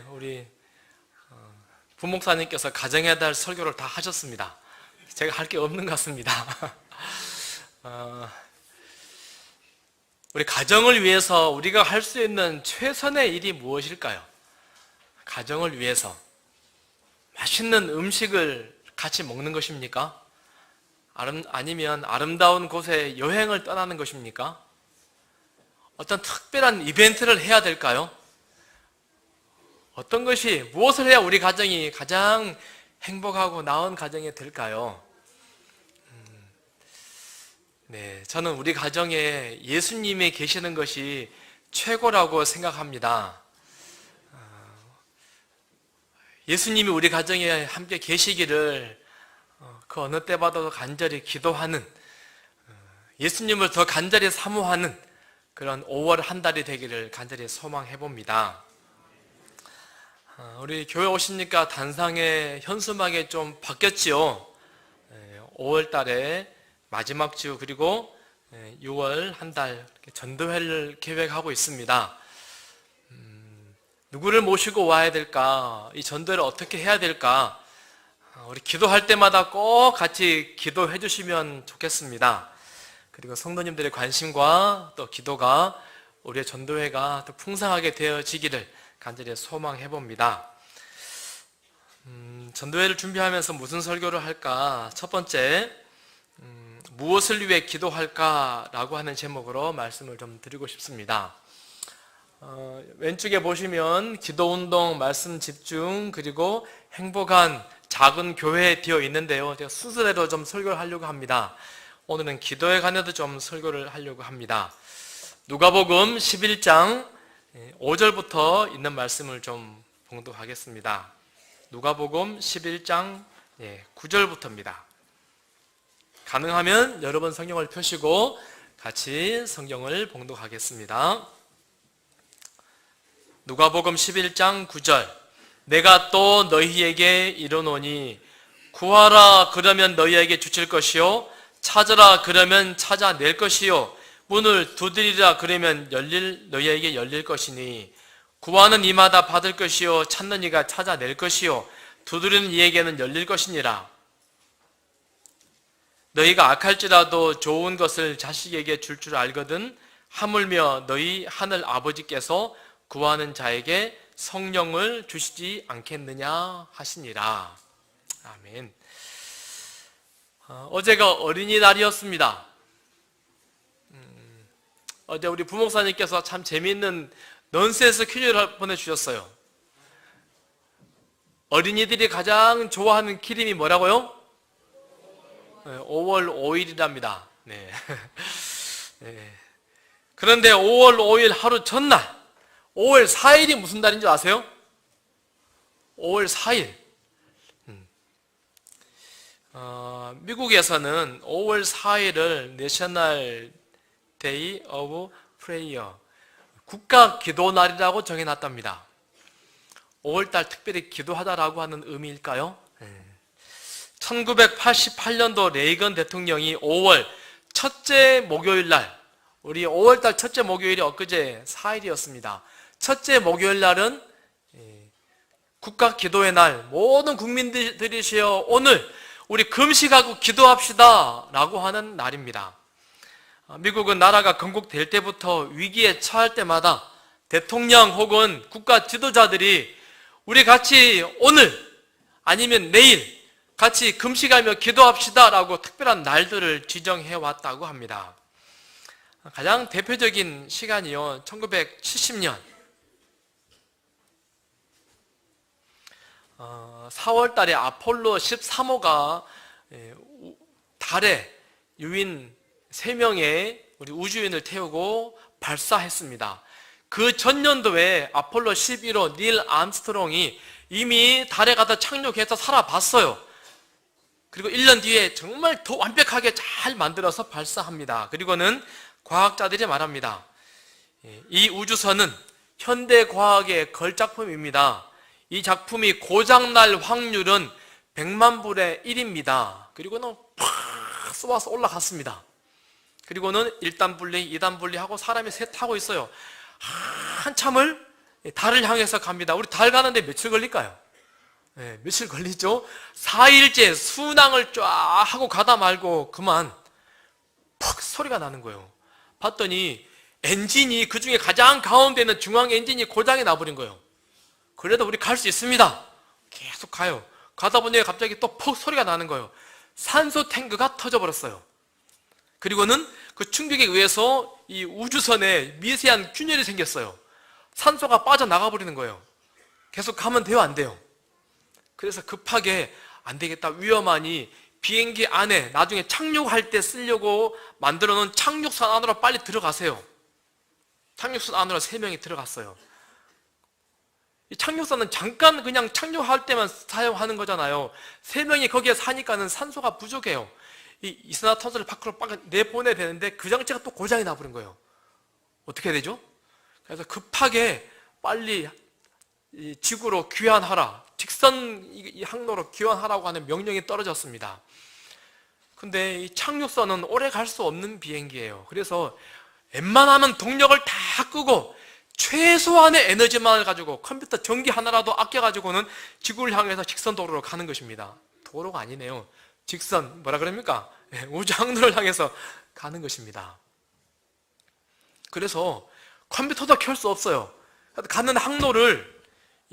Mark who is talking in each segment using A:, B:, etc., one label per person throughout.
A: 우리 부목사님께서 가정의 달 설교를 다 하셨습니다. 제가 할 게 없는 것 같습니다. 우리 가정을 위해서 우리가 할 수 있는 최선의 일이 무엇일까요? 가정을 위해서 맛있는 음식을 같이 먹는 것입니까? 아니면 아름다운 곳에 여행을 떠나는 것입니까? 어떤 특별한 이벤트를 해야 될까요? 어떤 것이, 무엇을 해야 우리 가정이 가장 행복하고 나은 가정이 될까요? 네, 저는 우리 가정에 예수님이 계시는 것이 최고라고 생각합니다. 예수님이 우리 가정에 함께 계시기를 그 어느 때 봐도 간절히 기도하는, 예수님을 더 간절히 사모하는 그런 5월 한 달이 되기를 간절히 소망해 봅니다. 우리 교회 오시니까 단상의 현수막이 좀 바뀌었지요. 5월 달에 마지막 주 그리고 6월 한 달 전도회를 계획하고 있습니다. 누구를 모시고 와야 될까? 이 전도회를 어떻게 해야 될까? 우리 기도할 때마다 꼭 같이 기도해 주시면 좋겠습니다. 그리고 성도님들의 관심과 또 기도가 우리의 전도회가 더 풍성하게 되어지기를 간절히 소망해 봅니다. 전도회를 준비하면서 무슨 설교를 할까? 첫 번째, 무엇을 위해 기도할까라고 하는 제목으로 말씀을 좀 드리고 싶습니다. 왼쪽에 보시면 기도운동, 말씀 집중, 그리고 행복한 작은 교회 되어 있는데요. 제가 순서대로 좀 설교를 하려고 합니다. 오늘은 기도에 관해서 좀 설교를 하려고 합니다. 누가복음 11장 5절부터 있는 말씀을 좀 봉독하겠습니다. 누가복음 11장 9절부터입니다. 가능하면 여러분 성경을 펴시고 같이 성경을 봉독하겠습니다. 누가복음 11장 9절. 내가 또 너희에게 이르노니 구하라 그러면 너희에게 주실 것이요 찾으라 그러면 찾아낼 것이요 문을 두드리라 그러면 너희에게 열릴 것이니 구하는 이마다 받을 것이요 찾는 이가 찾아낼 것이요 두드리는 이에게는 열릴 것이니라. 너희가 악할지라도 좋은 것을 자식에게 줄 줄 알거든 하물며 너희 하늘 아버지께서 구하는 자에게 성령을 주시지 않겠느냐 하시니라. 아멘. 어제가 어린이날이었습니다. 어제 우리 부목사님께서 참 재미있는 넌센스 퀴즈를 보내주셨어요. 어린이들이 가장 좋아하는 기름이 뭐라고요? 5월 5일이랍니다. 네. 네. 그런데 5월 5일 하루 전날 5월 4일이 무슨 날인 줄 아세요? 5월 4일. 미국에서는 5월 4일을 내셔널 데이 오브 프레이어, 국가 기도날이라고 정해놨답니다. 5월달 특별히 기도하다라고 하는 의미일까요? 1988년도 레이건 대통령이 5월 첫째 목요일날, 우리 5월달 첫째 목요일이 엊그제 4일이었습니다. 첫째 목요일날은 국가 기도의 날, 모든 국민들이시여 오늘 우리 금식하고 기도합시다 라고 하는 날입니다. 미국은 나라가 건국될 때부터 위기에 처할 때마다 대통령 혹은 국가 지도자들이 우리 같이 오늘 아니면 내일 같이 금식하며 기도합시다 라고 특별한 날들을 지정해 왔다고 합니다. 가장 대표적인 시간이요, 1970년 4월 달에 아폴로 13호가 달에 유인 3명의 우리 우주인을 태우고 발사했습니다. 그 전년도에 아폴로 11호 닐 암스트롱이 이미 달에 가다 착륙해서 살아봤어요. 그리고 1년 뒤에 정말 더 완벽하게 잘 만들어서 발사합니다. 그리고는 과학자들이 말합니다. 이 우주선은 현대 과학의 걸작품입니다. 이 작품이 고장날 확률은 100만 분의 1입니다. 그리고는 팍 쏘아서 올라갔습니다. 그리고는 1단 분리, 2단 분리하고 사람이 셋 타고 있어요. 한참을 달을 향해서 갑니다. 우리 달 가는데 며칠 걸릴까요? 네, 며칠 걸리죠? 4일째 순항을 쫙 하고 가다 말고 그만 퍽 소리가 나는 거예요. 봤더니 엔진이 그 중에 가장 가운데 있는 중앙 엔진이 고장이 나버린 거예요. 그래도 우리 갈 수 있습니다. 계속 가요. 가다 보니 갑자기 또 퍽 소리가 나는 거예요. 산소 탱크가 터져버렸어요. 그리고는 그 충격에 의해서 이 우주선에 미세한 균열이 생겼어요. 산소가 빠져나가 버리는 거예요. 계속 가면 돼요, 안 돼요? 그래서 급하게 안 되겠다, 위험하니 비행기 안에 나중에 착륙할 때 쓰려고 만들어 놓은 착륙선 안으로 빨리 들어가세요. 착륙선 안으로 3명이 들어갔어요. 이 착륙선은 잠깐 그냥 착륙할 때만 사용하는 거잖아요. 3명이 거기에 사니까는 산소가 부족해요. 이 이산화탄소를 밖으로 내보내야 되는데 그 장치가 또 고장이 나버린 거예요. 어떻게 해야 되죠? 그래서 급하게 빨리 이 지구로 귀환하라, 직선 이 항로로 귀환하라고 하는 명령이 떨어졌습니다. 근데 이 착륙선은 오래 갈 수 없는 비행기예요. 그래서 웬만하면 동력을 다 끄고 최소한의 에너지만을 가지고 컴퓨터 전기 하나라도 아껴가지고는 지구를 향해서 직선 도로로 가는 것입니다. 도로가 아니네요. 직선, 뭐라 그럽니까? 우주 항로를 향해서 가는 것입니다. 그래서 컴퓨터도 켤 수 없어요. 가는 항로를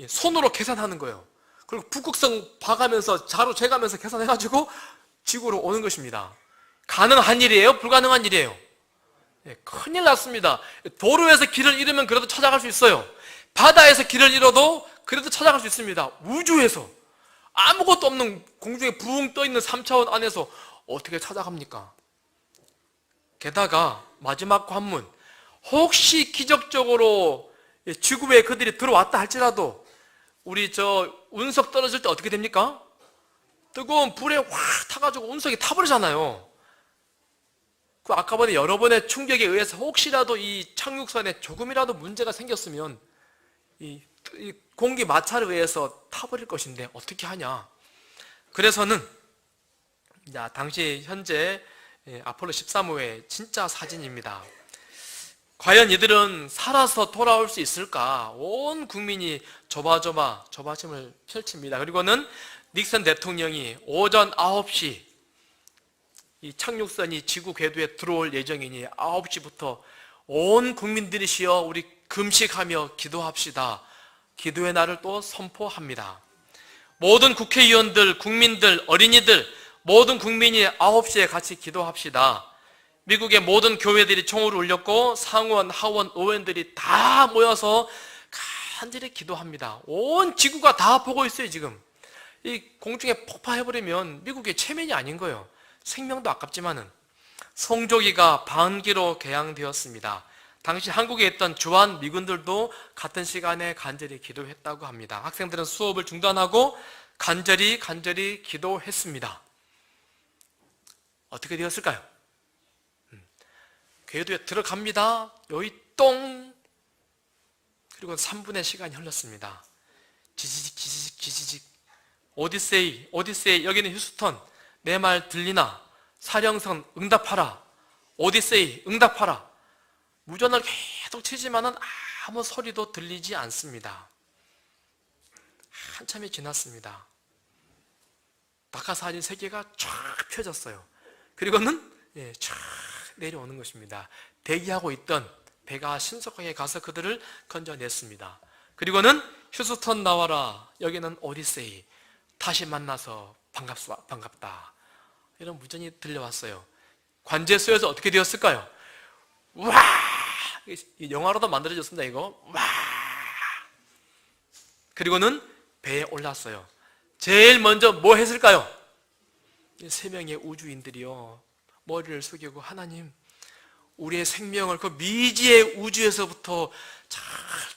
A: 손으로 계산하는 거예요. 그리고 북극성 봐가면서 자로 재가면서 계산해가지고 지구로 오는 것입니다. 가능한 일이에요? 불가능한 일이에요? 큰일 났습니다. 도로에서 길을 잃으면 그래도 찾아갈 수 있어요. 바다에서 길을 잃어도 그래도 찾아갈 수 있습니다. 우주에서 아무것도 없는 공중에 붕 떠있는 3차원 안에서 어떻게 찾아갑니까? 게다가 마지막 관문, 혹시 기적적으로 지구에 그들이 들어왔다 할지라도 우리 저 운석 떨어질 때 어떻게 됩니까? 뜨거운 불에 확 타가지고 운석이 타버리잖아요. 그 아까 전에 여러 번의 충격에 의해서 혹시라도 이 착륙선에 조금이라도 문제가 생겼으면 이 공기 마찰에 의해서 타버릴 것인데 어떻게 하냐? 그래서는 당시 현재 아폴로 13호의 진짜 사진입니다. 과연 이들은 살아서 돌아올 수 있을까? 온 국민이 조바심을 펼칩니다. 그리고는 닉슨 대통령이 오전 9시 이 착륙선이 지구 궤도에 들어올 예정이니 9시부터 온 국민들이시여 우리 금식하며 기도합시다. 기도의 날을 또 선포합니다. 모든 국회의원들, 국민들, 어린이들, 모든 국민이 9시에 같이 기도합시다. 미국의 모든 교회들이 총을 울렸고 상원, 하원, 의원들이 다 모여서 간절히 기도합니다. 온 지구가 다 보고 있어요. 지금 이 공중에 폭파해버리면 미국의 체면이 아닌 거예요. 생명도 아깝지만은. 성조기가 반기로 개항되었습니다. 당시 한국에 있던 주한 미군들도 같은 시간에 간절히 기도했다고 합니다. 학생들은 수업을 중단하고 간절히 기도했습니다. 어떻게 되었을까요? 궤도에 들어갑니다. 여기 똥. 그리고 3분의 시간이 흘렀습니다. 지지직. 오디세이, 여기는 휴스턴. 내 말 들리나? 사령선 응답하라. 오디세이 응답하라. 무전을 계속 치지만은 아무 소리도 들리지 않습니다. 한참이 지났습니다. 낙하산이 3개가 쫙 펴졌어요. 그리고는 쫙 내려오는 것입니다. 대기하고 있던 배가 신속하게 가서 그들을 건져냈습니다. 그리고는 휴스턴 나와라. 여기는 오디세이. 다시 만나서 반갑다. 이런 무전이 들려왔어요. 관제소에서 어떻게 되었을까요? 와! 영화로도 만들어졌습니다. 이거. 와! 그리고는 배에 올랐어요. 제일 먼저 뭐 했을까요? 3명의 우주인들이요, 머리를 숙이고 하나님, 우리의 생명을 그 미지의 우주에서부터 잘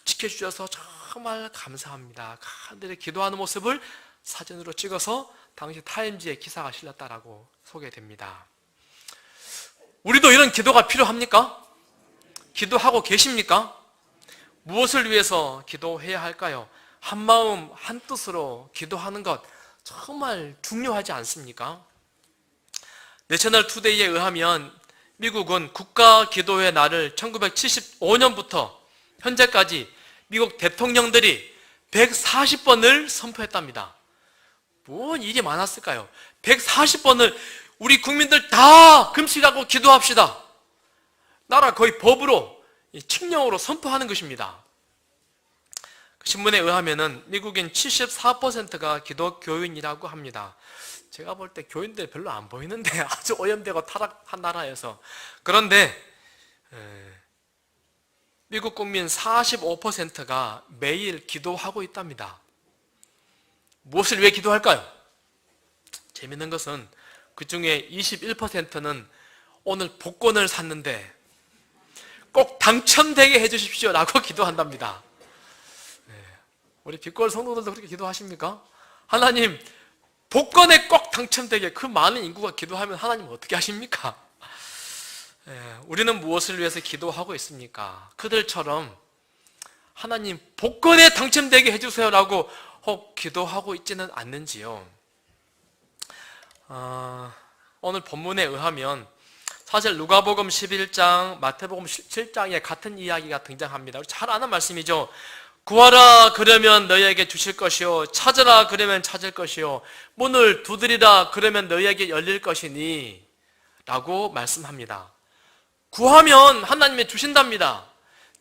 A: 지켜주셔서 정말 감사합니다. 간절히 기도하는 모습을 사진으로 찍어서 당시 타임지에 기사가 실렸다라고 소개됩니다. 우리도 이런 기도가 필요합니까? 기도하고 계십니까? 무엇을 위해서 기도해야 할까요? 한마음 한뜻으로 기도하는 것 정말 중요하지 않습니까? 내셔널 투데이에 의하면 미국은 국가 기도의 날을 1975년부터 현재까지 미국 대통령들이 140번을 선포했답니다. 뭔 일이 많았을까요? 140번을 우리 국민들 다 금식하고 기도합시다. 나라 거의 법으로, 칙령으로 선포하는 것입니다. 신문에 의하면은 미국인 74%가 기독교인이라고 합니다. 제가 볼 때 교인들 별로 안 보이는데 아주 오염되고 타락한 나라에서. 그런데 미국 국민 45%가 매일 기도하고 있답니다. 무엇을 위해 기도할까요? 재밌는 것은 그 중에 21%는 오늘 복권을 샀는데 꼭 당첨되게 해주십시오 라고 기도한답니다. 우리 빛골 성도들도 그렇게 기도하십니까? 하나님 복권에 꼭 당첨되게, 그 많은 인구가 기도하면 하나님 어떻게 하십니까? 우리는 무엇을 위해서 기도하고 있습니까? 그들처럼 하나님 복권에 당첨되게 해주세요 라고 혹 기도하고 있지는 않는지요? 오늘 본문에 의하면 사실 누가복음 11장, 마태복음 7장에 같은 이야기가 등장합니다. 잘 아는 말씀이죠. 구하라 그러면 너희에게 주실 것이요, 찾으라 그러면 찾을 것이요, 문을 두드리라 그러면 너희에게 열릴 것이니 라고 말씀합니다. 구하면 하나님이 주신답니다.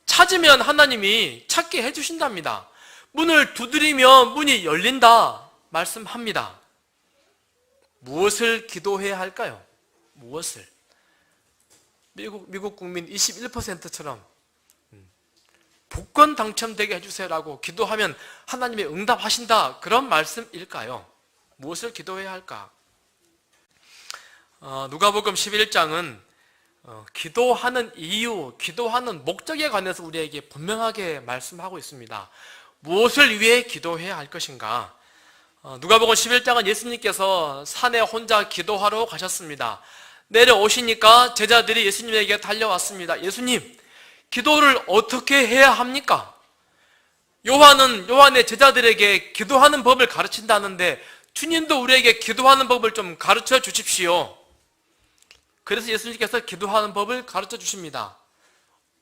A: 찾으면 하나님이 찾게 해주신답니다. 문을 두드리면 문이 열린다 말씀합니다. 무엇을 기도해야 할까요? 무엇을? 미국 국민 21%처럼 복권 당첨되게 해주세요라고 기도하면 하나님이 응답하신다, 그런 말씀일까요? 무엇을 기도해야 할까? 누가복음 11장은 기도하는 이유, 기도하는 목적에 관해서 우리에게 분명하게 말씀하고 있습니다. 무엇을 위해 기도해야 할 것인가? 누가복음 11장은 예수님께서 산에 혼자 기도하러 가셨습니다. 내려오시니까 제자들이 예수님에게 달려왔습니다. 예수님, 기도를 어떻게 해야 합니까? 요한의 제자들에게 기도하는 법을 가르친다는데 주님도 우리에게 기도하는 법을 좀 가르쳐 주십시오. 그래서 예수님께서 기도하는 법을 가르쳐 주십니다.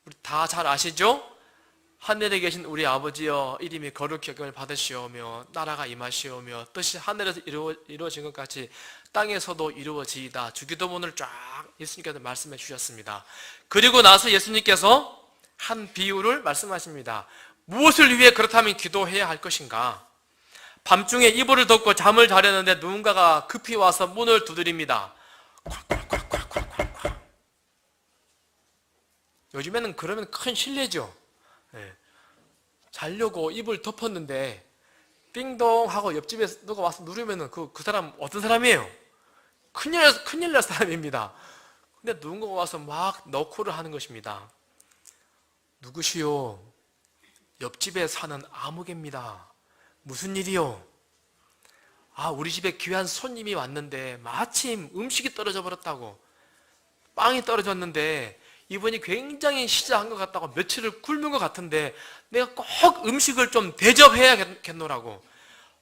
A: 우리 다 잘 아시죠? 하늘에 계신 우리 아버지여, 이름이 거룩히 여김을 받으시오며 나라가 임하시오며 뜻이 하늘에서 이루어진 것 같이 땅에서도 이루어지이다. 주기도문을 쫙 예수님께서 말씀해 주셨습니다. 그리고 나서 예수님께서 한 비유를 말씀하십니다. 무엇을 위해 그렇다면 기도해야 할 것인가? 밤중에 이불을 덮고 잠을 자려는데 누군가가 급히 와서 문을 두드립니다. 요즘에는 그러면 큰 실례죠. 자려고 이불 덮었는데 띵동 하고 옆집에 누가 와서 누르면은 그 사람 어떤 사람이에요? 큰일 날 사람입니다. 근데 누군가가 와서 막 너코를 하는 것입니다. 누구시오? 옆집에 사는 아무개입니다. 무슨 일이요? 우리 집에 귀한 손님이 왔는데 마침 음식이 떨어져 버렸다고. 빵이 떨어졌는데 이분이 굉장히 시자한 것 같다고, 며칠을 굶은 것 같은데 내가 꼭 음식을 좀 대접해야겠노라고.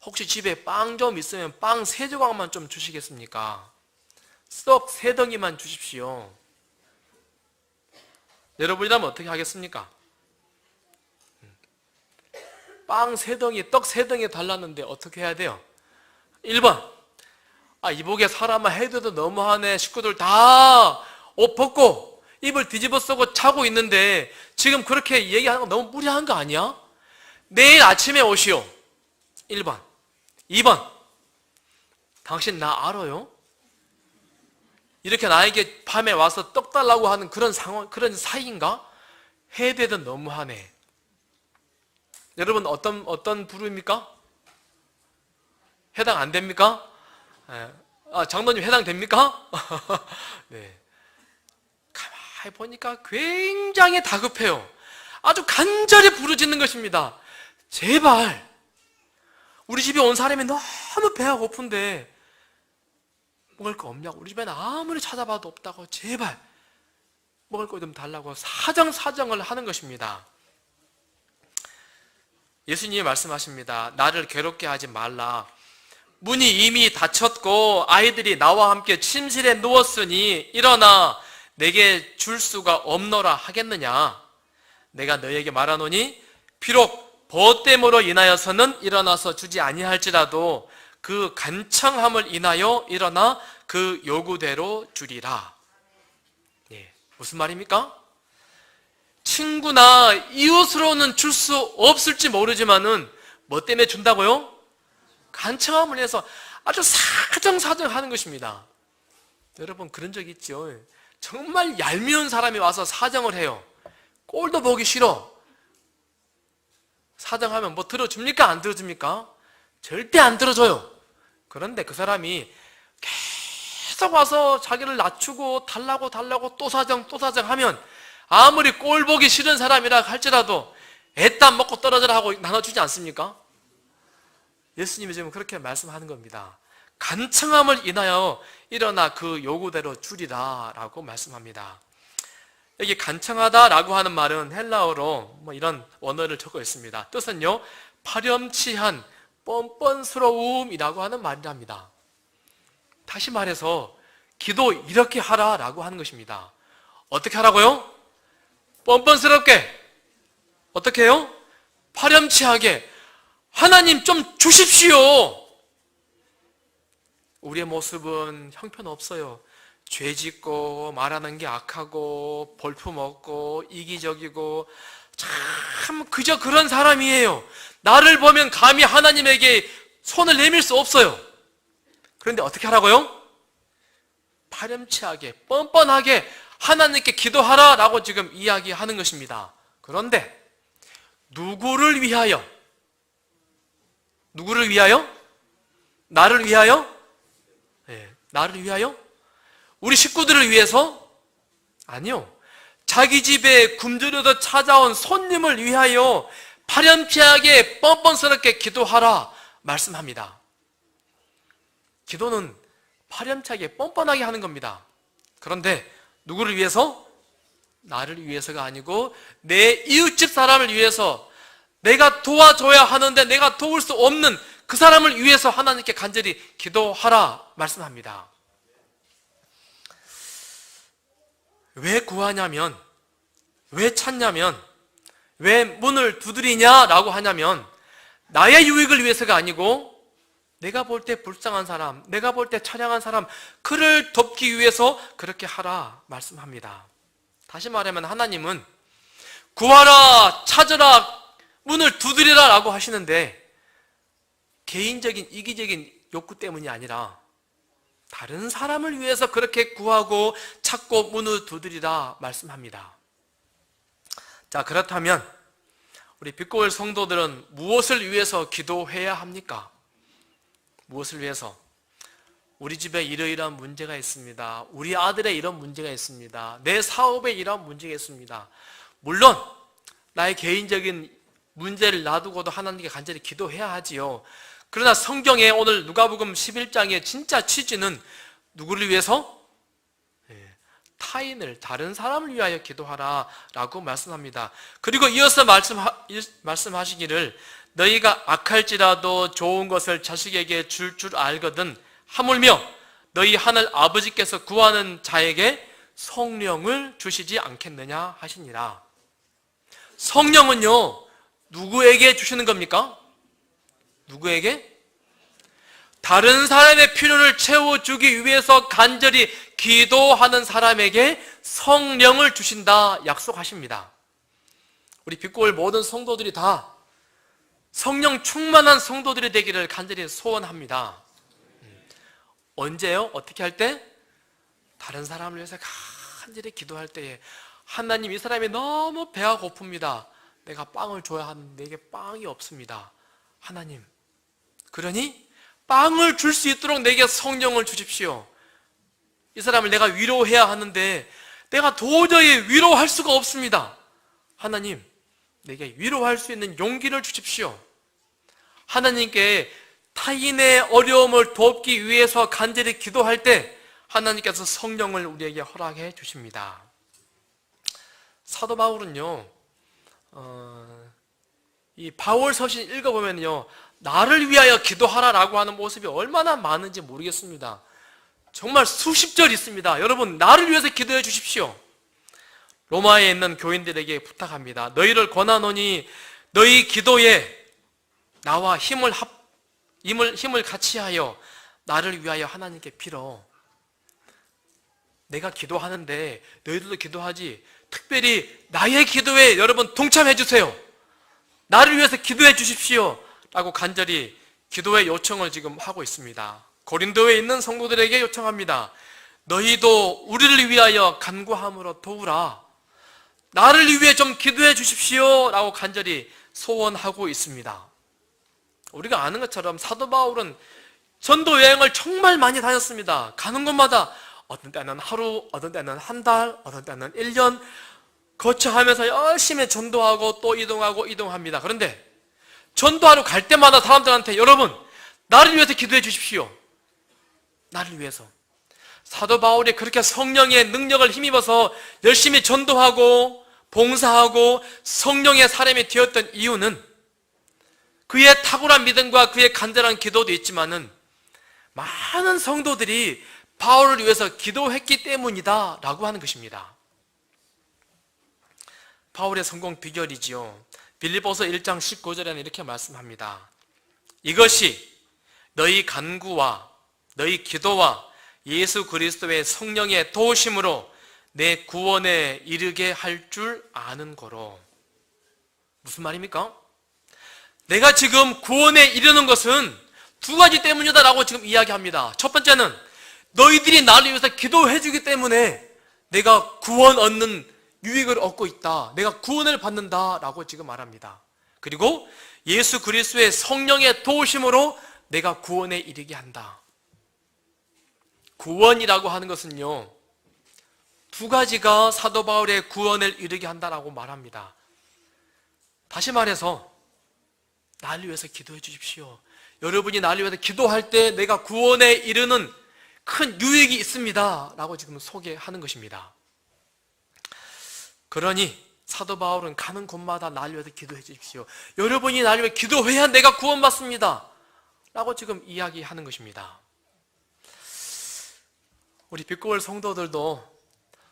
A: 혹시 집에 빵 좀 있으면 빵 3조각만 좀 주시겠습니까? 썩 3덩이만 주십시오. 여러분이라면 어떻게 하겠습니까? 빵 3덩이, 떡 3덩이 달랐는데 어떻게 해야 돼요? 1번, 이복에 사람아 해도 너무하네. 식구들 다 옷 벗고 입을 뒤집어 쓰고 자고 있는데 지금 그렇게 얘기하는 거 너무 무리한 거 아니야? 내일 아침에 오시오. 1번. 2번, 당신 나 알아요? 이렇게 나에게 밤에 와서 떡 달라고 하는 그런 상황, 그런 사이인가? 해대도 너무하네. 여러분 어떤 부류입니까? 해당 안 됩니까? 장로님 해당됩니까? 네. 가만히 보니까 굉장히 다급해요. 아주 간절히 부르짖는 것입니다. 제발, 우리 집에 온 사람이 너무 배가 고픈데 먹을 거 없냐고, 우리 집에는 아무리 찾아봐도 없다고, 제발 먹을 거 좀 달라고 사정을 하는 것입니다. 예수님이 말씀하십니다. 나를 괴롭게 하지 말라. 문이 이미 닫혔고 아이들이 나와 함께 침실에 누웠으니 일어나 내게 줄 수가 없노라 하겠느냐? 내가 너희에게 말하노니 비록 보탬으로 인하여서는 일어나서 주지 아니할지라도 그 간청함을 인하여 일어나 그 요구대로 주리라. 예, 무슨 말입니까? 친구나 이웃으로는 줄 수 없을지 모르지만은 뭐 때문에 준다고요? 간청함을 해서 아주 사정사정 하는 것입니다. 여러분 그런 적 있죠? 정말 얄미운 사람이 와서 사정을 해요. 꼴도 보기 싫어. 사정하면 뭐 들어줍니까? 안 들어줍니까? 절대 안 들어줘요. 그런데 그 사람이 계속 와서 자기를 낮추고 달라고 또 사정 하면 아무리 꼴 보기 싫은 사람이라 할지라도 애땀 먹고 떨어져라 하고 나눠주지 않습니까? 예수님이 지금 그렇게 말씀하는 겁니다. 간청함을 인하여 일어나 그 요구대로 주리라 라고 말씀합니다. 여기 간청하다 라고 하는 말은 헬라어로 뭐 이런 원어를 적어 있습니다. 뜻은요, 파렴치한 뻔뻔스러움이라고 하는 말이랍니다. 다시 말해서 기도 이렇게 하라 라고 하는 것입니다. 어떻게 하라고요? 뻔뻔스럽게. 어떻게 해요? 파렴치하게. 하나님 좀 주십시오. 우리의 모습은 형편없어요. 죄 짓고 말하는 게 악하고 볼품없고 이기적이고 참 그저 그런 사람이에요. 나를 보면 감히 하나님에게 손을 내밀 수 없어요. 그런데 어떻게 하라고요? 파렴치하게 뻔뻔하게 하나님께 기도하라 라고 지금 이야기하는 것입니다. 그런데 누구를 위하여? 누구를 위하여? 나를 위하여? 네, 나를 위하여? 우리 식구들을 위해서? 아니요. 자기 집에 굶주려서 찾아온 손님을 위하여 파렴치하게 뻔뻔스럽게 기도하라 말씀합니다. 기도는 파렴치하게 뻔뻔하게 하는 겁니다. 그런데 누구를 위해서? 나를 위해서가 아니고 내 이웃집 사람을 위해서, 내가 도와줘야 하는데 내가 도울 수 없는 그 사람을 위해서 하나님께 간절히 기도하라 말씀합니다. 왜 구하냐면, 왜 찾냐면, 왜 문을 두드리냐라고 하냐면 나의 유익을 위해서가 아니고 내가 볼 때 불쌍한 사람, 내가 볼 때 처량한 사람, 그를 돕기 위해서 그렇게 하라 말씀합니다. 다시 말하면 하나님은 구하라, 찾으라, 문을 두드리라 라고 하시는데 개인적인 이기적인 욕구 때문이 아니라 다른 사람을 위해서 그렇게 구하고 찾고 문을 두드리라 말씀합니다. 자, 그렇다면 우리 빛고울 성도들은 무엇을 위해서 기도해야 합니까? 무엇을 위해서? 우리 집에 이러이러한 문제가 있습니다. 우리 아들의 이런 문제가 있습니다. 내 사업에 이런 문제가 있습니다. 물론 나의 개인적인 문제를 놔두고도 하나님께 간절히 기도해야 하지요. 그러나 성경에 오늘 누가복음 11장의 진짜 취지는 누구를 위해서? 타인을, 다른 사람을 위하여 기도하라 라고 말씀합니다. 그리고 이어서 말씀하시기를 너희가 악할지라도 좋은 것을 자식에게 줄 알거든 하물며 너희 하늘 아버지께서 구하는 자에게 성령을 주시지 않겠느냐 하시니라. 성령은요, 누구에게 주시는 겁니까? 누구에게? 다른 사람의 필요를 채워주기 위해서 간절히 기도하는 사람에게 성령을 주신다 약속하십니다. 우리 빛고울 모든 성도들이 다 성령 충만한 성도들이 되기를 간절히 소원합니다. 언제요? 어떻게 할 때? 다른 사람을 위해서 간절히 기도할 때에 하나님, 이 사람이 너무 배가 고픕니다. 내가 빵을 줘야 하는데 내게 빵이 없습니다. 하나님, 그러니 빵을 줄 수 있도록 내게 성령을 주십시오. 이 사람을 내가 위로해야 하는데 내가 도저히 위로할 수가 없습니다. 하나님, 내게 위로할 수 있는 용기를 주십시오. 하나님께 타인의 어려움을 돕기 위해서 간절히 기도할 때 하나님께서 성령을 우리에게 허락해 주십니다. 사도 바울은요, 이 바울 서신 읽어보면요, 나를 위하여 기도하라라고 하는 모습이 얼마나 많은지 모르겠습니다. 정말 수십 절 있습니다. 여러분, 나를 위해서 기도해 주십시오. 로마에 있는 교인들에게 부탁합니다. 너희를 권하노니 너희 기도에 나와 힘을 같이 하여 나를 위하여 하나님께 빌어. 내가 기도하는데 너희들도 기도하지. 특별히 나의 기도에 여러분 동참해 주세요. 나를 위해서 기도해 주십시오. 라고 간절히 기도의 요청을 지금 하고 있습니다. 고린도에 있는 성도들에게 요청합니다. 너희도 우리를 위하여 간구함으로 도우라. 나를 위해 좀 기도해 주십시오. 라고 간절히 소원하고 있습니다. 우리가 아는 것처럼 사도 바울은 전도 여행을 정말 많이 다녔습니다. 가는 곳마다 어떤 때는 하루, 어떤 때는 한 달, 어떤 때는 1년 거쳐하면서 열심히 전도하고 또 이동합니다. 그런데 전도하러 갈 때마다 사람들한테 여러분, 나를 위해서 기도해 주십시오. 나를 위해서. 사도 바울이 그렇게 성령의 능력을 힘입어서 열심히 전도하고 봉사하고 성령의 사람이 되었던 이유는 그의 탁월한 믿음과 그의 간절한 기도도 있지만은 많은 성도들이 바울을 위해서 기도했기 때문이다 라고 하는 것입니다. 바울의 성공 비결이지요. 빌립보서 1장 19절에는 이렇게 말씀합니다. 이것이 너희 간구와 너희 기도와 예수 그리스도의 성령의 도우심으로 내 구원에 이르게 할 줄 아는 거로. 무슨 말입니까? 내가 지금 구원에 이르는 것은 두 가지 때문이다 라고 지금 이야기합니다. 첫 번째는 너희들이 나를 위해서 기도해 주기 때문에 내가 구원 얻는 유익을 얻고 있다. 내가 구원을 받는다 라고 지금 말합니다. 그리고 예수 그리스도의 성령의 도우심으로 내가 구원에 이르게 한다. 구원이라고 하는 것은요, 두 가지가 사도 바울의 구원을 이르게 한다라고 말합니다. 다시 말해서 나를 위해서 기도해 주십시오. 여러분이 나를 위해서 기도할 때 내가 구원에 이르는 큰 유익이 있습니다 라고 지금 소개하는 것입니다. 그러니 사도 바울은 가는 곳마다 나를 위해서 기도해 주십시오. 여러분이 나를 위해 기도해야 내가 구원받습니다 라고 지금 이야기하는 것입니다. 우리 빛고울 성도들도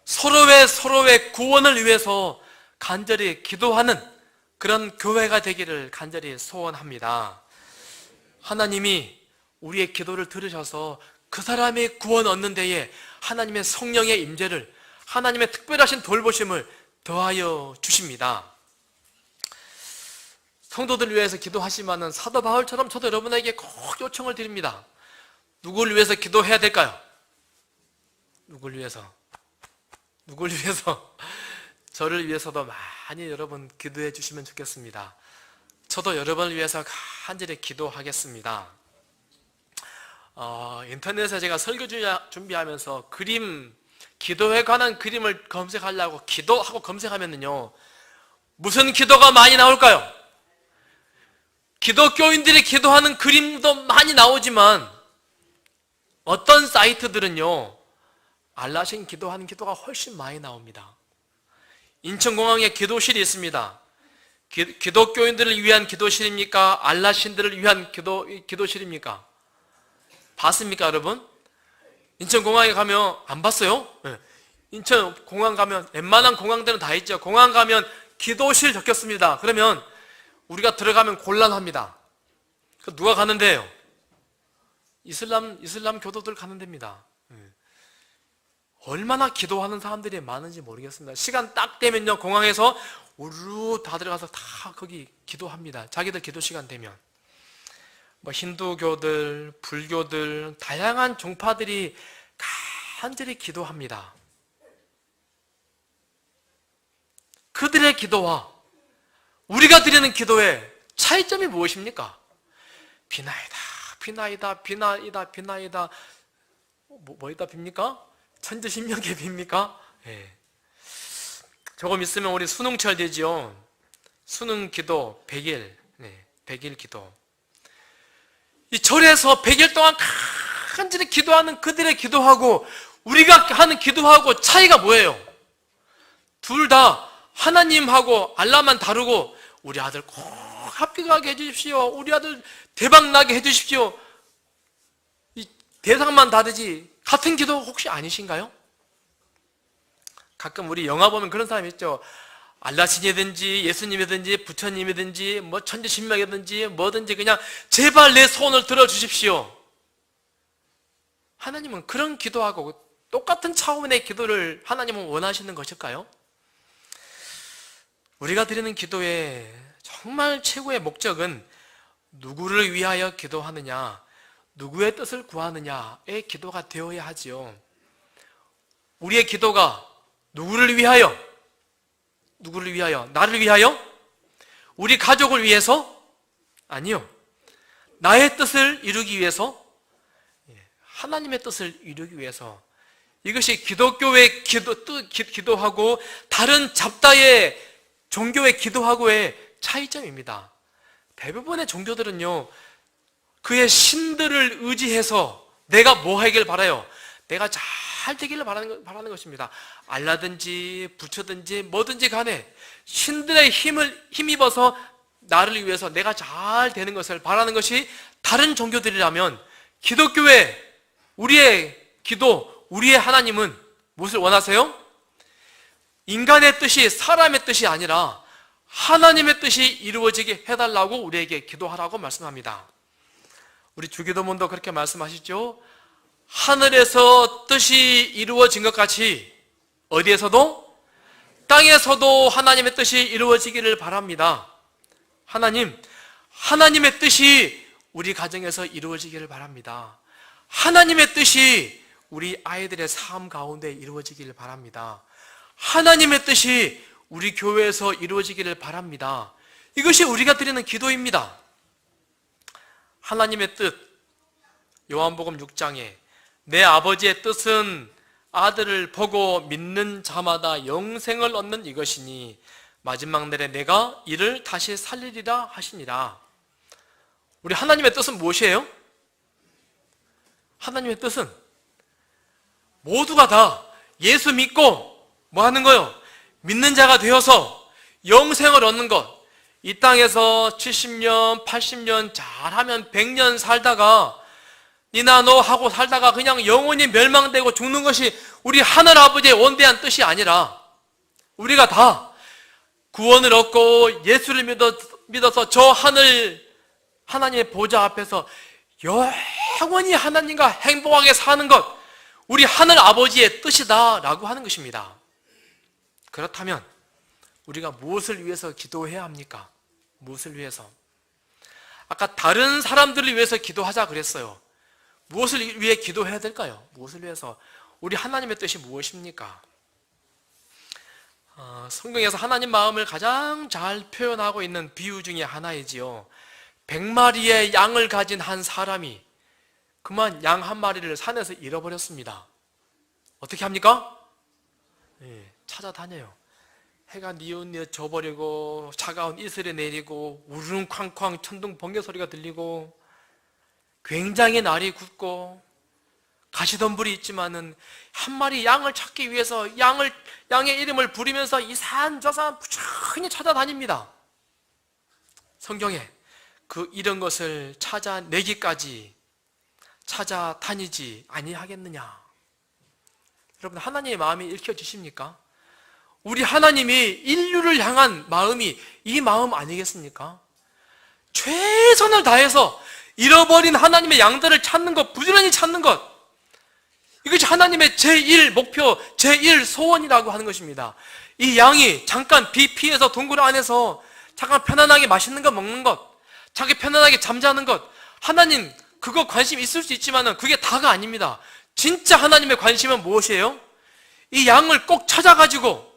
A: 서로의 구원을 위해서 간절히 기도하는 그런 교회가 되기를 간절히 소원합니다. 하나님이 우리의 기도를 들으셔서 그 사람이 구원 얻는 데에 하나님의 성령의 임재를, 하나님의 특별하신 돌보심을 더하여 주십니다. 성도들 위해서 기도하시면은 사도 바울처럼 저도 여러분에게 꼭 요청을 드립니다. 누구를 위해서 기도해야 될까요? 누구를 위해서? 저를 위해서도 많이 여러분 기도해 주시면 좋겠습니다. 저도 여러분을 위해서 간절히 기도하겠습니다. 인터넷에 제가 설교 준비하면서 기도에 관한 그림을 검색하려고 기도하고 검색하면요, 무슨 기도가 많이 나올까요? 기독교인들이 기도하는 그림도 많이 나오지만 어떤 사이트들은요, 알라신 기도하는 기도가 훨씬 많이 나옵니다. 인천공항에 기도실이 있습니다. 기독교인들을 위한 기도실입니까? 알라신들을 위한 기도실입니까? 봤습니까, 여러분? 인천공항에 가면 안 봤어요? 네. 인천공항 가면 웬만한 공항들은 다 있죠. 공항 가면 기도실 적혔습니다. 그러면 우리가 들어가면 곤란합니다. 누가 가는 데예요? 이슬람 교도들 가는 데입니다. 얼마나 기도하는 사람들이 많은지 모르겠습니다. 시간 딱 되면요, 공항에서 우르르 다 들어가서 다 거기 기도합니다. 자기들 기도 시간 되면. 힌두교들, 불교들, 다양한 종파들이 간절히 기도합니다. 그들의 기도와 우리가 드리는 기도의 차이점이 무엇입니까? 비나이다. 뭐이다 빕니까? 천지신명계 빕니까? 예. 조금 있으면 우리 수능철 되지요. 수능 기도 100일, 100일 기도. 이 절에서 100일 동안 간절히 기도하는 그들의 기도하고 우리가 하는 기도하고 차이가 뭐예요? 둘 다 하나님하고 알라만 다르고, 우리 아들 꼭 합격하게 해주십시오. 우리 아들 대박 나게 해주십시오. 이 대상만 다르지 같은 기도 혹시 아니신가요? 가끔 우리 영화 보면 그런 사람이 있죠. 알라신이든지 예수님이든지 부처님이든지 뭐 천지신명이든지 뭐든지 그냥 제발 내 소원을 들어주십시오. 하나님은 그런 기도하고 똑같은 차원의 기도를 하나님은 원하시는 것일까요? 우리가 드리는 기도의 정말 최고의 목적은 누구를 위하여 기도하느냐, 누구의 뜻을 구하느냐의 기도가 되어야 하지요. 우리의 기도가 누구를 위하여? 누구를 위하여? 나를 위하여? 우리 가족을 위해서? 아니요. 나의 뜻을 이루기 위해서? 하나님의 뜻을 이루기 위해서. 이것이 기독교의 기도하고 다른 잡다의 종교의 기도하고의 차이점입니다. 대부분의 종교들은요, 그의 신들을 의지해서 내가 뭐 하길 바라요? 내가 잘 되기를 바라는 것입니다. 알라든지 부처든지 뭐든지 간에 신들의 힘입어서 나를 위해서 내가 잘 되는 것을 바라는 것이 다른 종교들이라면, 기독교의 우리의 기도, 우리의 하나님은 무엇을 원하세요? 인간의 뜻이 사람의 뜻이 아니라 하나님의 뜻이 이루어지게 해달라고 우리에게 기도하라고 말씀합니다. 우리 주기도문도 그렇게 말씀하시죠. 하늘에서 뜻이 이루어진 것 같이 어디에서도? 땅에서도 하나님의 뜻이 이루어지기를 바랍니다. 하나님의 뜻이 우리 가정에서 이루어지기를 바랍니다. 하나님의 뜻이 우리 아이들의 삶 가운데 이루어지기를 바랍니다. 하나님의 뜻이 우리 교회에서 이루어지기를 바랍니다. 이것이 우리가 드리는 기도입니다. 하나님의 뜻, 요한복음 6장에 내 아버지의 뜻은 아들을 보고 믿는 자마다 영생을 얻는 이것이니 마지막 날에 내가 이를 다시 살리리라 하시니라. 우리 하나님의 뜻은 무엇이에요? 하나님의 뜻은 모두가 다 예수 믿고 뭐 하는 거요? 믿는 자가 되어서 영생을 얻는 것. 이 땅에서 70년, 80년 잘하면 100년 살다가 니나 너 하고 살다가 그냥 영원히 멸망되고 죽는 것이 우리 하늘 아버지의 원대한 뜻이 아니라, 우리가 다 구원을 얻고 예수를 믿어서 저 하나님의 보좌 앞에서 영원히 하나님과 행복하게 사는 것, 우리 하늘 아버지의 뜻이다라고 하는 것입니다. 그렇다면 우리가 무엇을 위해서 기도해야 합니까? 무엇을 위해서? 아까 다른 사람들을 위해서 기도하자 그랬어요. 무엇을 위해 기도해야 될까요? 무엇을 위해서? 우리 하나님의 뜻이 무엇입니까? 성경에서 하나님 마음을 가장 잘 표현하고 있는 비유 중에 하나이지요. 100마리의 양을 가진 한 사람이 그만 양 한 마리를 산에서 잃어버렸습니다. 어떻게 합니까? 찾아다녀요. 해가 뉘엿뉘엿 져버리고 차가운 이슬이 내리고 우르릉쾅쾅 천둥 번개 소리가 들리고 굉장히 날이 굳고 가시덤불이 있지만은 한 마리 양을 찾기 위해서 양의 이름을 부르면서 이 산 저 산 부지런히 찾아다닙니다. 성경에 그 이런 것을 찾아내기까지 찾아다니지 아니하겠느냐. 여러분, 하나님의 마음이 읽혀지십니까? 우리 하나님이 인류를 향한 마음이 이 마음 아니겠습니까? 최선을 다해서 잃어버린 하나님의 양들을 찾는 것, 부지런히 찾는 것, 이것이 하나님의 제1 목표, 제1 소원이라고 하는 것입니다. 이 양이 잠깐 비 피해서 동굴 안에서 잠깐 편안하게 맛있는 거 먹는 것, 자기 편안하게 잠자는 것, 하나님 그거 관심 있을 수 있지만 그게 다가 아닙니다. 진짜 하나님의 관심은 무엇이에요? 이 양을 꼭 찾아가지고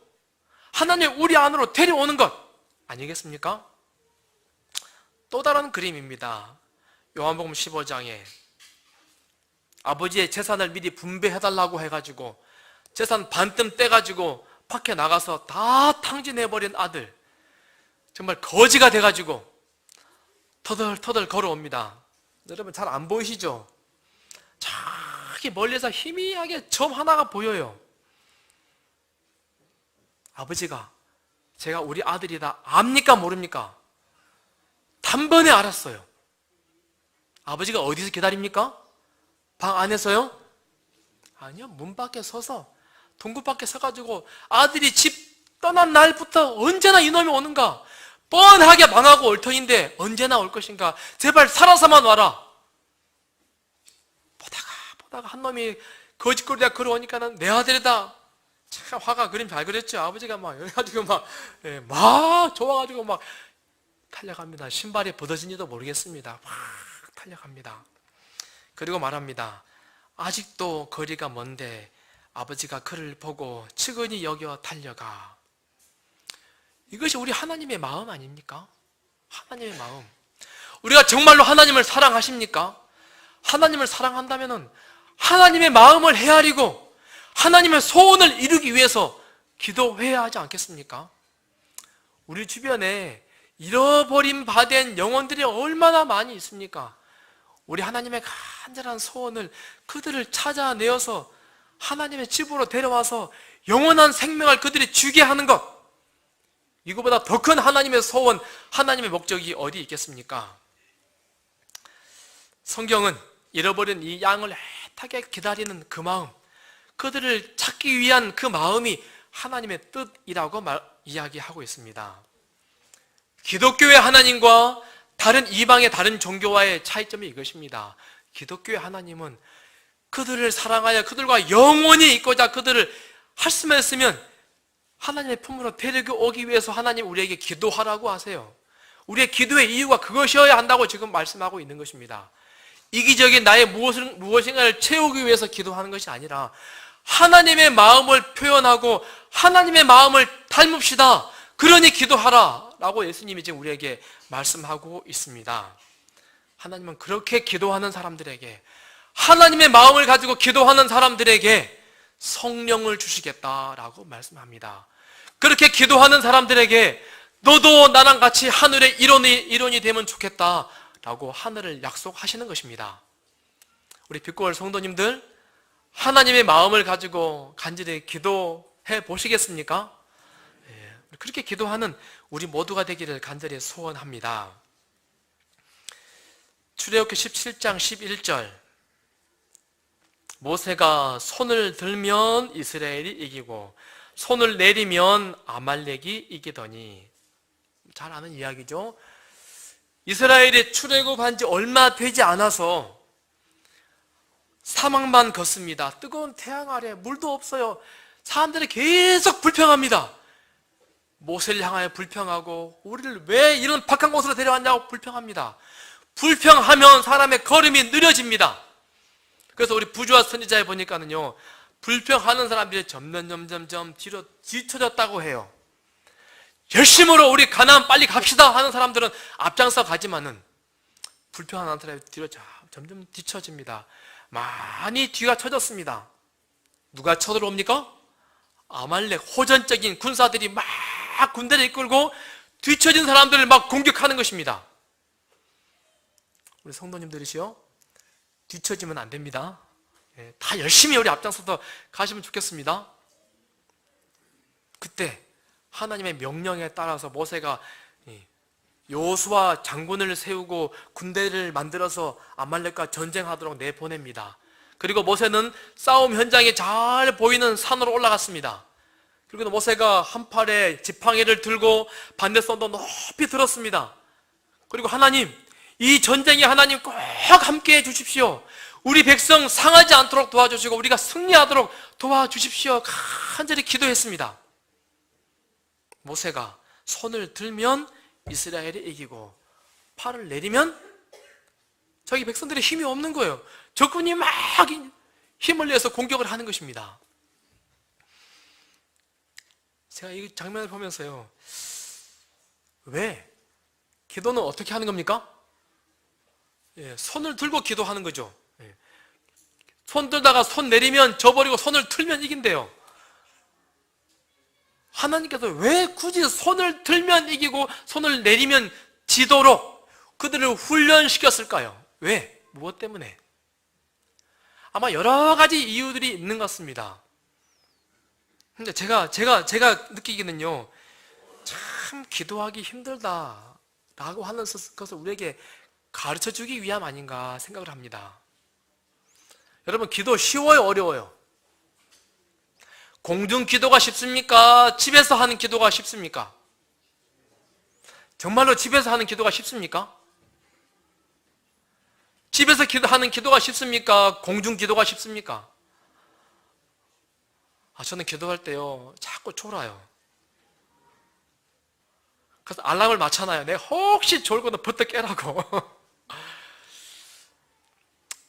A: 하나님 우리 안으로 데려오는 것 아니겠습니까? 또 다른 그림입니다. 요한복음 15장에 아버지의 재산을 미리 분배해달라고 해가지고 재산 반쯤 떼가지고 밖에 나가서 다 탕진해버린 아들, 정말 거지가 돼가지고 터덜터덜 걸어옵니다. 여러분 잘 안 보이시죠? 저기 멀리서 희미하게 점 하나가 보여요. 아버지가 제가 우리 아들이다 압니까 모릅니까? 단번에 알았어요. 아버지가 어디서 기다립니까? 방 안에서요? 아니요, 문 밖에 서서 동굴 밖에 서가지고 아들이 집 떠난 날부터 언제나 이놈이 오는가? 뻔하게 망하고 올 터인데 언제나 올 것인가? 제발 살아서만 와라. 보다가 한 놈이 거짓거리다 걸어오니까는 내 아들이다. 참 화가 그림 잘 그렸죠. 아버지가 막 이래가지고 막 좋아가지고 막 달려갑니다. 신발이 벗어진지도 모르겠습니다. 막 달려갑니다. 그리고 말합니다. 아직도 거리가 먼데 아버지가 그를 보고 측은히 여겨 달려가. 이것이 우리 하나님의 마음 아닙니까? 하나님의 마음. 우리가 정말로 하나님을 사랑하십니까? 하나님을 사랑한다면 하나님의 마음을 헤아리고 하나님의 소원을 이루기 위해서 기도해야 하지 않겠습니까? 우리 주변에 잃어버림 받은 영혼들이 얼마나 많이 있습니까? 우리 하나님의 간절한 소원을 그들을 찾아내어서 하나님의 집으로 데려와서 영원한 생명을 그들이 주게 하는 것, 이거보다 더 큰 하나님의 소원, 하나님의 목적이 어디 있겠습니까? 성경은 잃어버린 이 양을 애타게 기다리는 그 마음, 그들을 찾기 위한 그 마음이 하나님의 뜻이라고 이야기하고 있습니다. 기독교의 하나님과 다른 이방의 다른 종교와의 차이점이 이것입니다. 기독교의 하나님은 그들을 사랑하여 그들과 영원히 있고자 그들을 말씀했으면 하나님의 품으로 데려오기 위해서 하나님 우리에게 기도하라고 하세요. 우리의 기도의 이유가 그것이어야 한다고 지금 말씀하고 있는 것입니다. 이기적인 나의 무엇인가를 채우기 위해서 기도하는 것이 아니라 하나님의 마음을 표현하고 하나님의 마음을 닮읍시다. 그러니 기도하라 라고 예수님이 지금 우리에게 말씀하고 있습니다. 하나님은 그렇게 기도하는 사람들에게, 하나님의 마음을 가지고 기도하는 사람들에게 성령을 주시겠다라고 말씀합니다. 그렇게 기도하는 사람들에게 너도 나랑 같이 하늘의 일원이 되면 좋겠다라고 하늘을 약속하시는 것입니다. 우리 빛고월 성도님들, 하나님의 마음을 가지고 간절히 기도해 보시겠습니까? 그렇게 기도하는 우리 모두가 되기를 간절히 소원합니다. 출애굽기 17장 11절, 모세가 손을 들면 이스라엘이 이기고 손을 내리면 아말렉이 이기더니, 잘 아는 이야기죠. 이스라엘이 출애굽한 지 얼마 되지 않아서 사막만 걷습니다. 뜨거운 태양 아래 물도 없어요. 사람들이 계속 불평합니다. 모세를 향하여 불평하고 우리를 왜 이런 박한 곳으로 데려왔냐고 불평합니다. 불평하면 사람의 걸음이 느려집니다. 그래서 우리 부조와 선지자에 보니까는요, 불평하는 사람들이 점점 뒤로 뒤쳐졌다고 해요. 열심으로 우리 가나안 빨리 갑시다 하는 사람들은 앞장서 가지만은 불평하는 사람이 뒤로 점점 뒤쳐집니다. 많이 뒤가 쳐졌습니다. 누가 쳐들어옵니까? 아말렉, 호전적인 군사들이 막 군대를 이끌고 뒤처진 사람들을 막 공격하는 것입니다. 우리 성도님들이시요, 뒤처지면 안 됩니다. 다 열심히 우리 앞장서서 가시면 좋겠습니다. 그때 하나님의 명령에 따라서 모세가 여호수아 장군을 세우고 군대를 만들어서 아말렉과 전쟁하도록 내보냅니다. 그리고 모세는 싸움 현장이 잘 보이는 산으로 올라갔습니다. 그리고 모세가 한 팔에 지팡이를 들고 반대손도 높이 들었습니다. 그리고 하나님, 이 전쟁에 하나님 꼭 함께 해 주십시오. 우리 백성 상하지 않도록 도와주시고 우리가 승리하도록 도와주십시오. 간절히 기도했습니다. 모세가 손을 들면 이스라엘이 이기고 팔을 내리면 자기 백성들의 힘이 없는 거예요. 적군이 막 힘을 내서 공격을 하는 것입니다. 제가 이 장면을 보면서요, 왜? 기도는 어떻게 하는 겁니까? 손을 들고 기도하는 거죠. 손 들다가 손 내리면 져버리고 손을 틀면 이긴대요. 하나님께서 왜 굳이 손을 들면 이기고 손을 내리면 지도록 그들을 훈련시켰을까요? 왜? 무엇 때문에? 아마 여러 가지 이유들이 있는 것 같습니다. 근데 제가 느끼기는요, 참 기도하기 힘들다라고 하는 것을 우리에게 가르쳐 주기 위함 아닌가 생각을 합니다. 여러분, 기도 쉬워요, 어려워요? 공중 기도가 쉽습니까? 집에서 하는 기도가 쉽습니까? 정말로 집에서 하는 기도가 쉽습니까? 집에서 하는 기도가 쉽습니까? 공중 기도가 쉽습니까? 저는 기도할 때요, 자꾸 졸아요. 그래서 알람을 맞춰놔요. 내가 혹시 졸고는 버뜩 깨라고.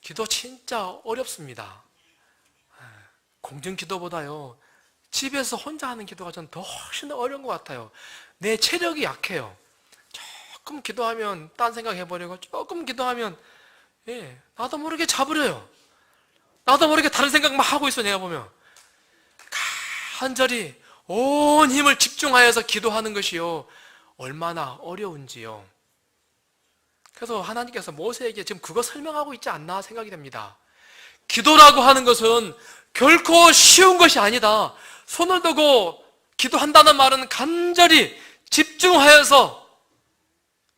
A: 기도 진짜 어렵습니다. 공중 기도보다요, 집에서 혼자 하는 기도가 저는 더 훨씬 어려운 것 같아요. 내 체력이 약해요. 조금 기도하면 딴 생각 해버리고, 조금 기도하면 나도 모르게 자버려요. 나도 모르게 다른 생각 막 하고 있어. 내가 보면 간절히 온 힘을 집중하여서 기도하는 것이요, 얼마나 어려운지요. 그래서 하나님께서 모세에게 지금 그거 설명하고 있지 않나 생각이 됩니다. 기도라고 하는 것은 결코 쉬운 것이 아니다. 손을 들고 기도한다는 말은 간절히 집중하여서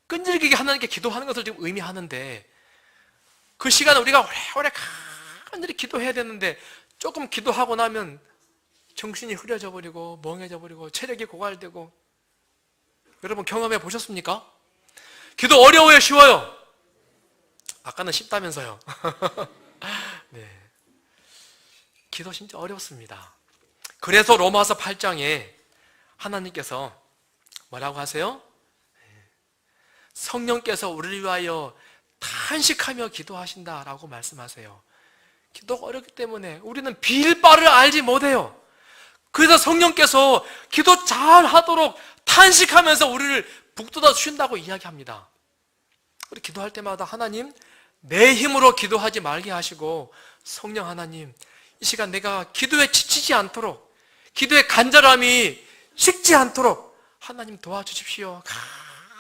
A: 끈질기게 하나님께 기도하는 것을 지금 의미하는데, 그 시간에 우리가 오래오래 간절히 기도해야 되는데 조금 기도하고 나면 정신이 흐려져 버리고 멍해져 버리고 체력이 고갈되고. 여러분 경험해 보셨습니까? 기도 어려워요, 쉬워요? 아까는 쉽다면서요. 네. 기도 진짜 어렵습니다. 그래서 로마서 8장에 하나님께서 뭐라고 하세요? 성령께서 우리를 위하여 탄식하며 기도하신다라고 말씀하세요. 기도가 어렵기 때문에 우리는 빌 바를 알지 못해요. 그래서 성령께서 기도 잘 하도록 탄식하면서 우리를 북돋아 주신다고 이야기합니다. 우리 기도할 때마다 하나님, 내 힘으로 기도하지 말게 하시고, 성령 하나님, 이 시간 내가 기도에 지치지 않도록, 기도의 간절함이 식지 않도록 하나님 도와주십시오.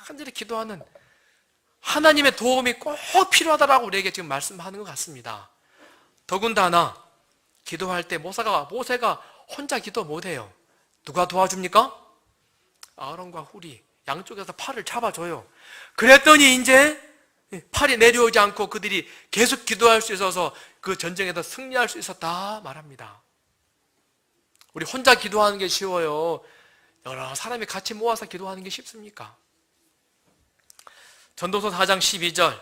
A: 간절히 기도하는 하나님의 도움이 꼭 필요하다라고 우리에게 지금 말씀하는 것 같습니다. 더군다나 기도할 때 모세가 혼자 기도 못해요. 누가 도와줍니까? 아론과 훌이 양쪽에서 팔을 잡아줘요. 그랬더니 이제 팔이 내려오지 않고 그들이 계속 기도할 수 있어서 그 전쟁에서 승리할 수 있었다 말합니다. 우리 혼자 기도하는 게 쉬워요? 여러 사람이 같이 모아서 기도하는 게 쉽습니까? 전도서 4장 12절,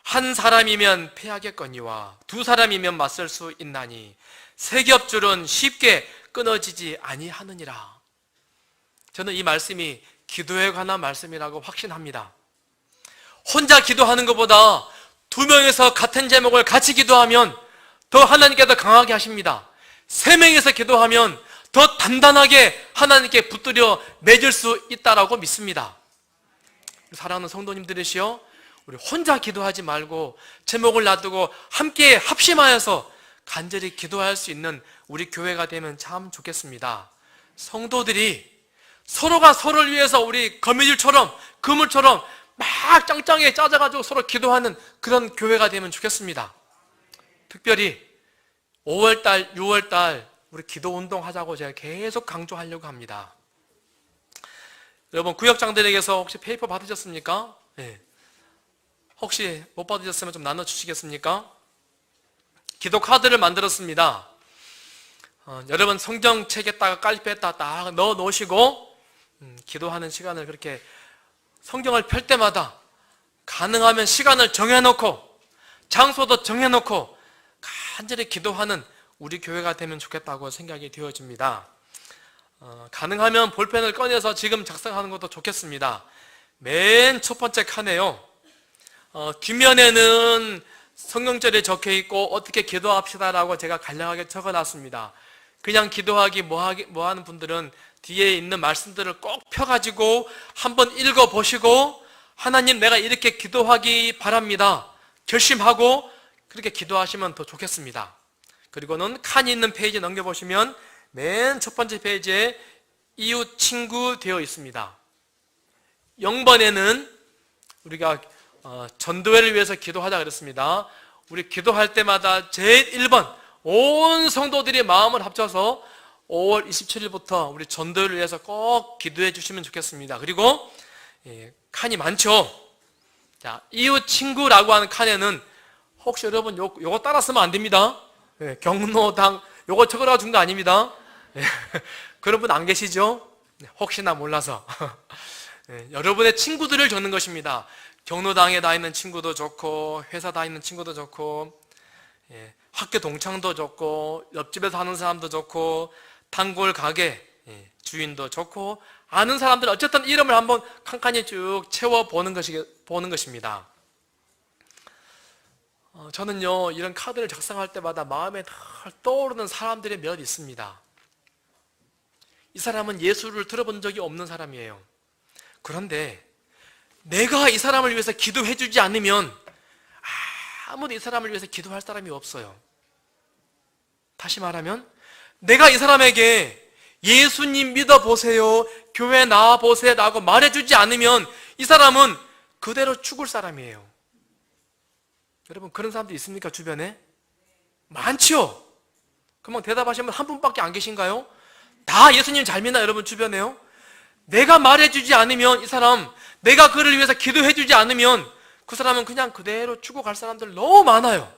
A: 한 사람이면 패하겠거니와 두 사람이면 맞설 수 있나니 세 겹줄은 쉽게 끊어지지 아니하느니라. 저는 이 말씀이 기도에 관한 말씀이라고 확신합니다. 혼자 기도하는 것보다 두 명이서 같은 제목을 같이 기도하면 더 하나님께서 강하게 하십니다. 세 명이서 기도하면 더 단단하게 하나님께 붙들려 맺을 수 있다라고 믿습니다. 사랑하는 성도님들이시여, 우리 혼자 기도하지 말고 제목을 놔두고 함께 합심하여서 간절히 기도할 수 있는 우리 교회가 되면 참 좋겠습니다. 성도들이 서로가 서로를 위해서 우리 거미줄처럼 그물처럼 막 짱짱하게 짜져가지고 서로 기도하는 그런 교회가 되면 좋겠습니다. 특별히 5월달, 6월달 우리 기도 운동 하자고 제가 계속 강조하려고 합니다. 여러분 구역장들에게서 혹시 페이퍼 받으셨습니까? 네. 혹시 못 받으셨으면 좀 나눠주시겠습니까? 기도 카드를 만들었습니다. 여러분 성경책에다가 깔패에다 딱 넣어 놓으시고 기도하는 시간을 그렇게 성경을 펼 때마다 가능하면 시간을 정해놓고 장소도 정해놓고 간절히 기도하는 우리 교회가 되면 좋겠다고 생각이 되어집니다. 가능하면 볼펜을 꺼내서 지금 작성하는 것도 좋겠습니다. 맨 첫 번째 칸에요, 뒷면에는 성경절이 적혀 있고 어떻게 기도합시다라고 제가 간략하게 적어놨습니다. 그냥 기도하기 뭐 하는 분들은 뒤에 있는 말씀들을 꼭 펴가지고 한번 읽어보시고 하나님 내가 이렇게 기도하기 바랍니다 결심하고 그렇게 기도하시면 더 좋겠습니다. 그리고는 칸이 있는 페이지 넘겨보시면 맨 첫 번째 페이지에 이웃 친구 되어 있습니다. 0번에는 우리가 전도회를 위해서 기도하자 그랬습니다. 우리 기도할 때마다 제일 1번 온 성도들이 마음을 합쳐서 5월 27일부터 우리 전도회를 위해서 꼭 기도해 주시면 좋겠습니다. 그리고 칸이 많죠. 자, 이웃 친구라고 하는 칸에는 혹시 여러분 요거 따라 쓰면 안 됩니다. 경로당 요거 적어라 준 거 아닙니다. 그런 분 안 계시죠? 혹시나 몰라서. 여러분의 친구들을 적는 것입니다. 경로당에 다니는 친구도 좋고, 회사 다니는 친구도 좋고, 학교 동창도 좋고, 옆집에 사는 사람도 좋고, 단골 가게 주인도 좋고, 아는 사람들 어쨌든 이름을 한번 칸칸이 쭉 채워보는 것입니다. 저는요, 이런 카드를 작성할 때마다 마음에 늘 떠오르는 사람들이 몇 있습니다. 이 사람은 예수를 들어본 적이 없는 사람이에요. 그런데 내가 이 사람을 위해서 기도해 주지 않으면 아무도 이 사람을 위해서 기도할 사람이 없어요. 다시 말하면 내가 이 사람에게 예수님 믿어보세요, 교회 나와보세요 라고 말해주지 않으면 이 사람은 그대로 죽을 사람이에요. 여러분, 그런 사람들 있습니까? 주변에? 많죠? 그러면 대답하시면 한 분밖에 안 계신가요? 다 예수님 잘 믿나 여러분 주변에요? 내가 말해주지 않으면 이 사람, 내가 그를 위해서 기도해주지 않으면 그 사람은 그냥 그대로 죽어갈 사람들 너무 많아요.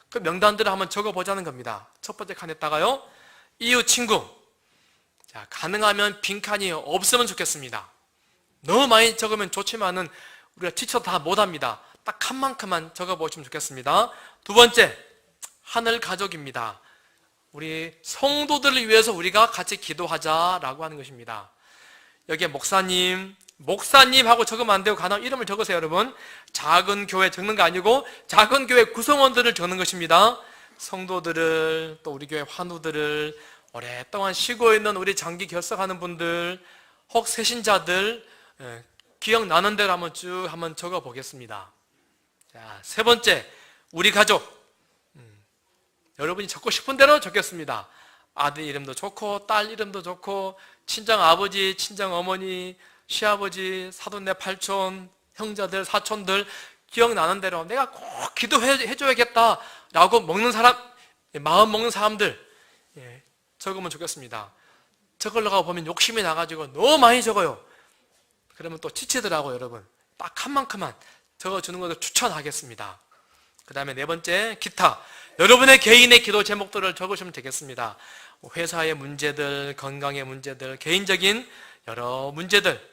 A: 그 명단들을 한번 적어보자는 겁니다. 첫 번째 칸에다가요, 이웃 친구. 자, 가능하면 빈칸이 없으면 좋겠습니다. 너무 많이 적으면 좋지만은 우리가 지쳐서 다 못합니다. 딱 칸만큼만 적어보시면 좋겠습니다. 두 번째, 하늘 가족입니다. 우리 성도들을 위해서 우리가 같이 기도하자라고 하는 것입니다. 여기에 목사님하고 적으면 안 되고 가능한 이름을 적으세요, 여러분. 작은 교회 적는 거 아니고 작은 교회 구성원들을 적는 것입니다. 성도들을, 또 우리 교회 환우들을, 오랫동안 쉬고 있는 우리 장기 결석하는 분들, 혹 새신자들, 기억나는 대로 한번 적어 보겠습니다. 자, 세 번째, 우리 가족. 여러분이 적고 싶은 대로 적겠습니다. 아들 이름도 좋고, 딸 이름도 좋고, 친정 아버지, 친정 어머니, 시아버지, 사돈네 팔촌, 형제들, 사촌들, 기억나는 대로 내가 꼭 기도해줘야겠다라고 마음 먹는 사람들, 적으면 좋겠습니다. 적으려고 보면 욕심이 나가지고 너무 많이 적어요. 그러면 또 지치더라고요, 여러분. 딱 한 만큼만 적어주는 것을 추천하겠습니다. 그 다음에 네 번째, 기타. 여러분의 개인의 기도 제목들을 적으시면 되겠습니다. 회사의 문제들, 건강의 문제들, 개인적인 여러 문제들.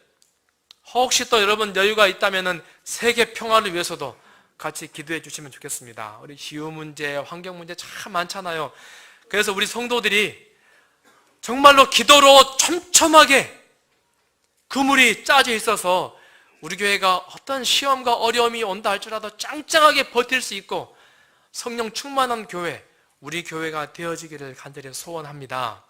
A: 혹시 또 여러분 여유가 있다면 세계 평화를 위해서도 같이 기도해 주시면 좋겠습니다. 우리 기후 문제, 환경 문제 참 많잖아요. 그래서 우리 성도들이 정말로 기도로 촘촘하게 그물이 짜져 있어서 우리 교회가 어떤 시험과 어려움이 온다 할지라도 짱짱하게 버틸 수 있고 성령 충만한 교회, 우리 교회가 되어지기를 간절히 소원합니다.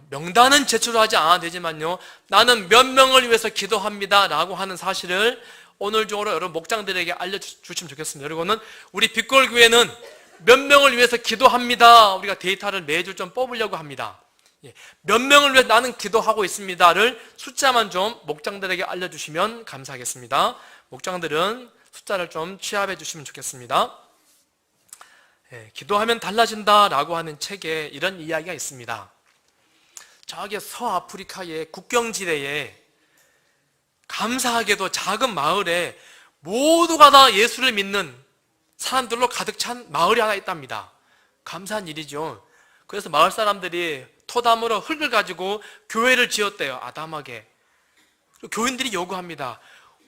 A: 명단은 제출하지 않아도 되지만요, 나는 몇 명을 위해서 기도합니다 라고 하는 사실을 오늘 중으로 여러분 목장들에게 알려주시면 좋겠습니다. 그리고는 우리 빛골교회는 몇 명을 위해서 기도합니다, 우리가 데이터를 매주 좀 뽑으려고 합니다. 몇 명을 위해 나는 기도하고 있습니다를 숫자만 좀 목장들에게 알려주시면 감사하겠습니다. 목장들은 숫자를 좀 취합해 주시면 좋겠습니다. 기도하면 달라진다라고 하는 책에 이런 이야기가 있습니다. 저기 서아프리카의 국경지대에 감사하게도 작은 마을에 모두가 다 예수를 믿는 사람들로 가득 찬 마을이 하나 있답니다. 감사한 일이죠. 그래서 마을 사람들이 토담으로 흙을 가지고 교회를 지었대요. 아담하게. 교인들이 요구합니다.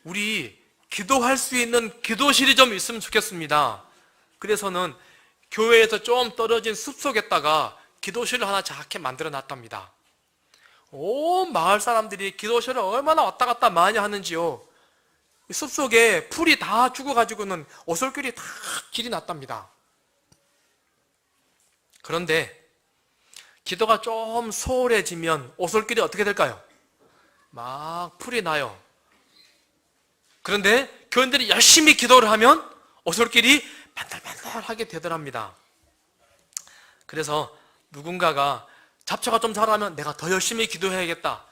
A: 우리 기도할 수 있는 기도실이 좀 있으면 좋겠습니다. 그래서는 교회에서 좀 떨어진 숲속에다가 기도실을 하나 작게 만들어 놨답니다. 온 마을 사람들이 기도실을 얼마나 왔다 갔다 많이 하는지요. 숲속에 풀이 다 죽어가지고는 오솔길이 다 길이 났답니다. 그런데 기도가 좀 소홀해지면 오솔길이 어떻게 될까요? 막 풀이 나요. 그런데 교인들이 열심히 기도를 하면 오솔길이 반달반달하게 되더랍니다. 그래서 누군가가 잡초가 좀 자라면 내가 더 열심히 기도해야겠다,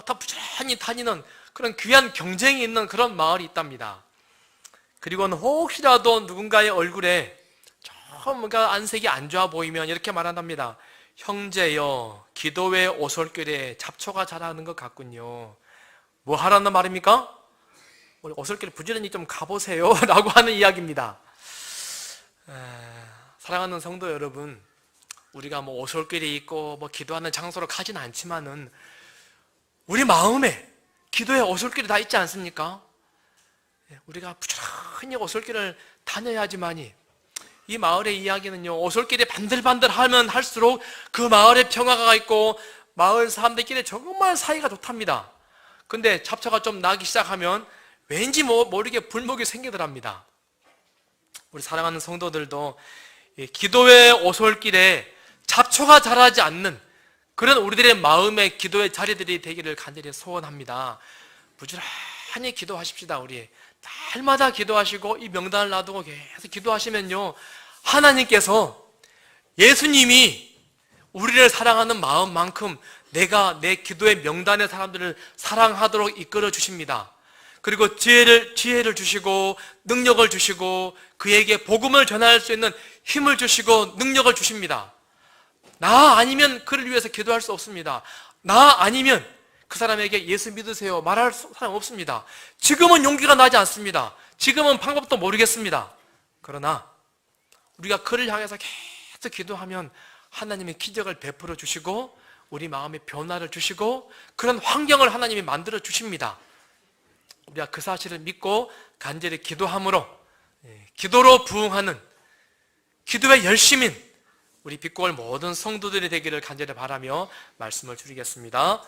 A: 다 부지런히 다니는 그런 귀한 경쟁이 있는 그런 마을이 있답니다. 그리고는 혹시라도 누군가의 얼굴에 좀 뭔가 안색이 안 좋아 보이면 이렇게 말한답니다. 형제여, 기도의 오솔길에 잡초가 자라는 것 같군요. 뭐 하라는 말입니까? 우리 오솔길 부지런히 좀 가보세요 라고 하는 이야기입니다. 사랑하는 성도 여러분, 우리가 뭐 오솔길이 있고 뭐 기도하는 장소로 가진 않지만은 우리 마음에 기도의 오솔길이 다 있지 않습니까? 우리가 부지런히 오솔길을 다녀야지만이 이 마을의 이야기는요, 오솔길이 반들반들하면 할수록 그 마을에 평화가 있고 마을 사람들끼리 정말 사이가 좋답니다. 근데 잡초가 좀 나기 시작하면 왠지 모르게 불목이 생기더랍니다. 우리 사랑하는 성도들도 기도의 오솔길에 잡초가 자라지 않는 그런 우리들의 마음의 기도의 자리들이 되기를 간절히 소원합니다. 부지런히 기도하십시다. 우리 날마다 기도하시고 이 명단을 놔두고 계속 기도하시면요, 하나님께서 예수님이 우리를 사랑하는 마음만큼 내가 내 기도의 명단의 사람들을 사랑하도록 이끌어 주십니다. 그리고 지혜를 주시고 능력을 주시고 그에게 복음을 전할 수 있는 힘을 주시고 능력을 주십니다. 나 아니면 그를 위해서 기도할 수 없습니다. 나 아니면 그 사람에게 예수 믿으세요 말할 사람 없습니다. 지금은 용기가 나지 않습니다. 지금은 방법도 모르겠습니다. 그러나 우리가 그를 향해서 계속 기도하면 하나님이 기적을 베풀어 주시고 우리 마음에 변화를 주시고 그런 환경을 하나님이 만들어 주십니다. 우리가 그 사실을 믿고 간절히 기도함으로 기도로 부응하는 기도의 열심인 우리 빛고울 모든 성도들이 되기를 간절히 바라며 말씀을 드리겠습니다.